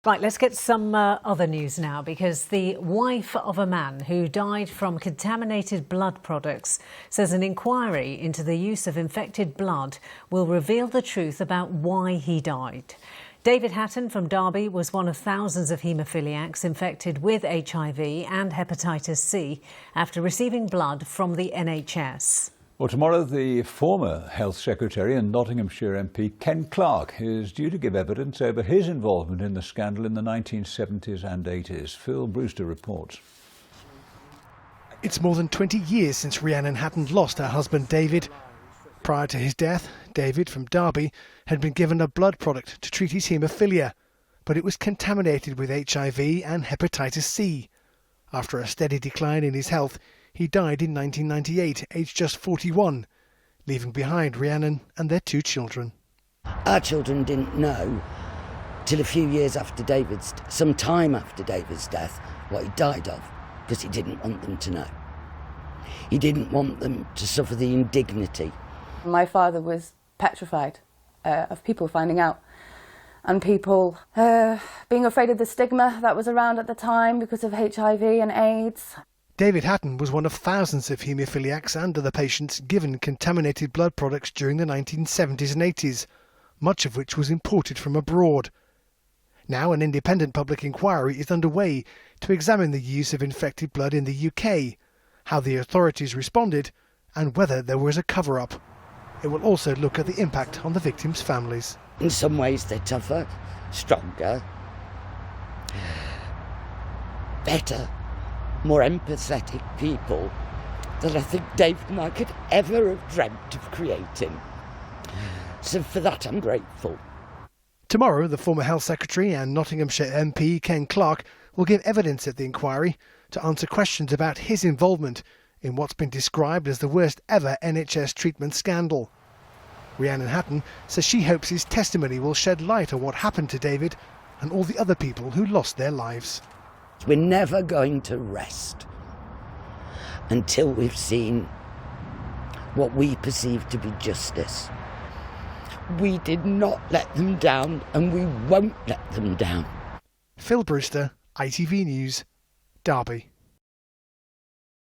Right, let's get some other news now, because the wife of a man who died from contaminated blood products says an inquiry into the use of infected blood will reveal the truth about why he died. David Hatton from Derby was one of thousands of haemophiliacs infected with HIV and hepatitis C after receiving blood from the NHS. Well, tomorrow the former Health Secretary and Nottinghamshire MP Ken Clarke is due to give evidence over his involvement in the scandal in the 1970s and 80s. Phil Brewster reports. It's more than 20 years since Rhiannon Hatton lost her husband David. Prior to his death, David from Derby had been given a blood product to treat his haemophilia, but it was contaminated with HIV and hepatitis C. After a steady decline in his health, he died in 1998, aged just 41, leaving behind Rhiannon and their 2 children. Our children didn't know till a few years after some time after David's death, what he died of, because he didn't want them to know. He didn't want them to suffer the indignity. My father was petrified of people finding out, and people being afraid of the stigma that was around at the time because of HIV and AIDS. David Hatton was one of thousands of haemophiliacs and other patients given contaminated blood products during the 1970s and 80s, much of which was imported from abroad. Now an independent public inquiry is underway to examine the use of infected blood in the UK, how the authorities responded, and whether there was a cover-up. It will also look at the impact on the victims' families. In some ways they're tougher, stronger, better, more empathetic people that I think David and I could ever have dreamt of creating. So for that I'm grateful. Tomorrow, the former Health Secretary and Nottinghamshire MP Ken Clarke will give evidence at the inquiry to answer questions about his involvement in what's been described as the worst ever NHS treatment scandal. Rhiannon Hatton says she hopes his testimony will shed light on what happened to David and all the other people who lost their lives. We're never going to rest until we've seen what we perceive to be justice. We did not let them down, and we won't let them down. Phil Brewster, ITV News, Derby.